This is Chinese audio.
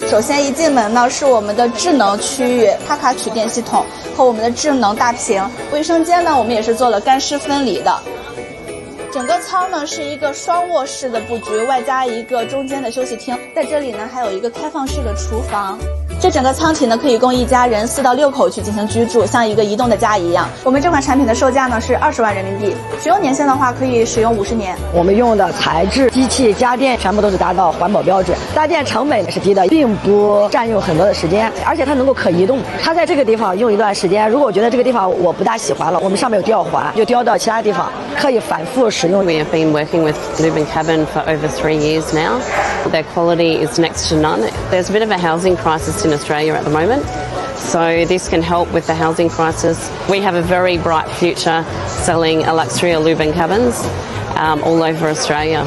首先一进门呢是我们的智能区域，卡卡取电系统和我们的智能大屏。卫生间呢，我们也是做了干湿分离的。整个舱呢是一个双卧室的布局，外加一个中间的休息厅，在这里呢还有一个开放式的厨房。这整个舱体呢可以供一家人4到6口去进行居住，像一个移动的家一样。我们这款产品的售价呢是20万人民币，使用年限的话可以使用50年。我们用的材质、机器、家电全部都是达到环保标准，搭建成本也是低的，并不占用很多的时间，而且它能够可移动。它在这个地方用一段时间，如果我觉得这个地方我不大喜欢了，我们上面有吊环，就吊到其他地方，可以反复使用。 We have been working with Lubin Cabin for over 3 years now. Their quality is next to none. There's a bit of a housing crisis in Australia at the moment, so this can help with the housing crisis. We have a very bright future selling Luxuria Lubin cabins all over Australia.